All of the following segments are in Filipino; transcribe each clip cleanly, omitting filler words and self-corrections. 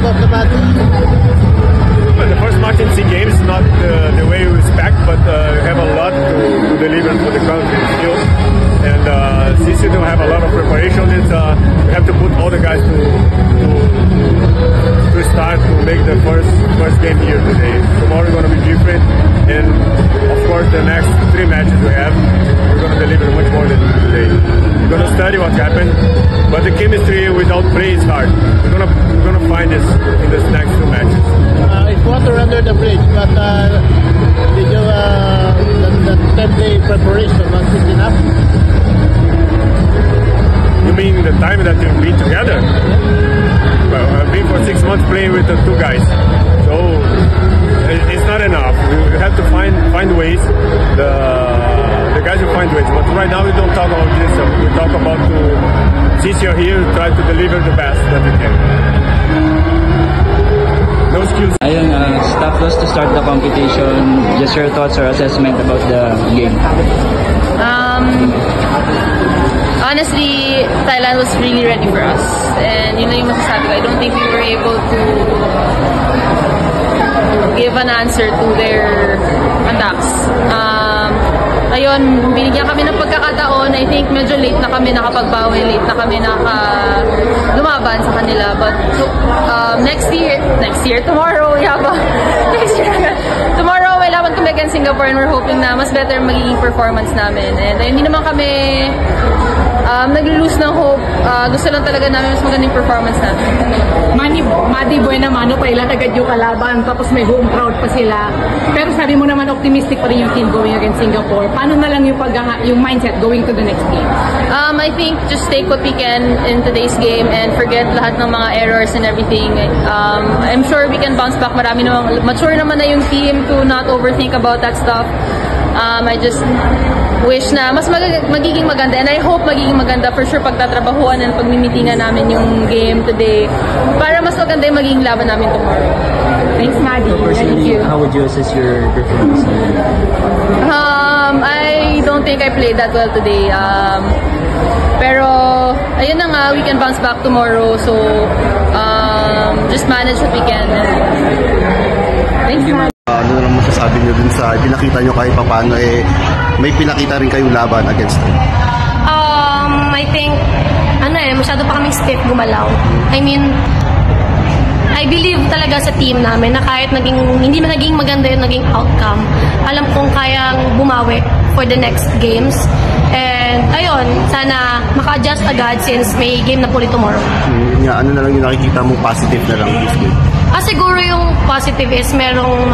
about the match? Well, the first match in SEA Games, not the way we expect, but we have a lot to deliver for the country still. And since we don't have a lot of preparation, we have to put all the guys to start to make the first game here today. Tomorrow is going to be different, and of course the next 3 matches we have, we're going to deliver much more than today. We're going to study what happened, but the chemistry without play is hard. We're going to find this in the next 2 matches. It's water under the bridge, but did you the 10-day preparation was it enough? You mean the time that we've been together? Well, I've been for 6 months playing with the 2 guys, so it's not enough. We have to find ways. The guys will find ways, but right now we don't talk about this. We talk about since you're here, try to deliver the best that we can. No skills. Ayun, stop loss to start the competition. Just your thoughts or assessment about the game. Honestly, Thailand was really ready for us. And yun lang yung masasabi ko. I don't think we were able to give an answer to their attacks. Ayun, binigyan kami ng pagkakataon. I think medyo late na kami nakapagbawi, late na kami lumaban sa kanila. But next year, tomorrow, next year, tomorrow, may laban kami against Singapore and we're hoping na mas better magiging performance namin. And hindi naman kami nag-lose ng hope. Gusto lang talaga namin mas magandang performance natin. Madi buena mano pa ilan agad yung kalaban, tapos may home crowd pa sila. Pero sabi mo naman optimistic pa rin yung team going against Singapore. Paano na lang yung mindset going to the next game? I think just take what we can in today's game and forget lahat ng mga errors and everything. I'm sure we can bounce back. Mature naman na yung team to not overthink about that stuff. I just wish na mas magiging maganda, and I hope magiging maganda for sure pagtatrabahuan and pagmimitingan namin yung game today para mas maganda yung magiging laban namin tomorrow. Thanks, Maddie. Thank you. How would you assess your performance? I don't think I played that well today. Pero ayun na nga, we can bounce back tomorrow, so just manage what we can. Thanks, Maddie. Ano naman masasabi nyo dun sa pinakita nyo kahit paano may pinakita rin kayong laban against them? I think masyado pa kaming stiff gumalaw. I mean, I believe talaga sa team namin na kahit hindi man naging maganda yung naging outcome, alam kong kayang bumawi for the next games. And ayun, sana maka-adjust agad since may game na po tomorrow. Ano na lang yung nakikita mo positive na lang this game? Siguro yung positive is merong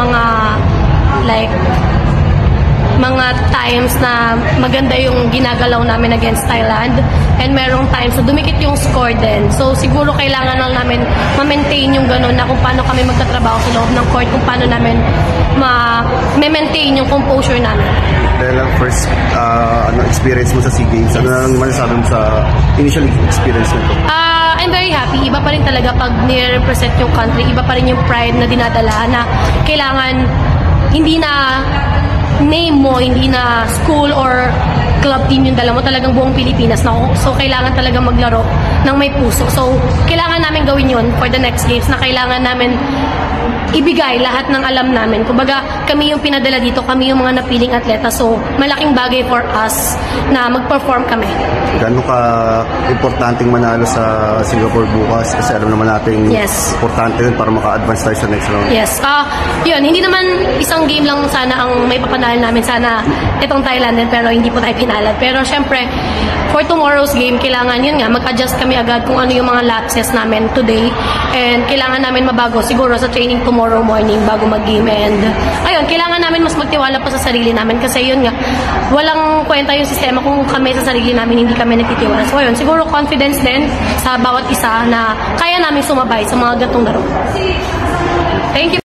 mga times na maganda yung ginagalaw namin against Thailand, and merong times na dumikit yung score din. So siguro kailangan lang namin ma-maintain yung gano'n na kung paano kami magtatrabaho sa loob ng court, kung paano namin ma-maintain yung composure namin. Dahil ang first experience mo sa SEA Games, ano lang masasabi mo sa initial experience nito? I'm very happy. Iba pa rin talaga pag nire-represent yung country. Iba pa rin yung pride na dinadala na kailangan hindi na name mo, hindi na school or club team yung dala mo, talagang buong Pilipinas na. So kailangan talaga maglaro ng may puso. So kailangan namin gawin yun for the next games, na kailangan namin ibigay lahat ng alam namin. Kumbaga, kami yung pinadala dito, kami yung mga napiling atleta. So, malaking bagay for us na mag-perform kami. Gano'n ka importanteng manalo sa Singapore bukas? Kasi alam naman natin importante yun para maka-advance tayo sa next round. Yes. Yun, hindi naman isang game lang sana ang may papanalo namin. Sana itong Thailand din, pero hindi po tayo pinalad. Pero syempre, for tomorrow's game, kailangan yun nga, mag-adjust kami agad kung ano yung mga lapses namin today. And kailangan namin mabago siguro sa training tomorrow morning bago mag-game. And ayun, kailangan namin mas magtiwala pa sa sarili namin kasi yun nga, walang kwenta yung sistema kung kami sa sarili namin hindi kami nagtitiwala. So ayun, siguro confidence din sa bawat isa na kaya namin sumabay sa mga gatong laro. Thank you.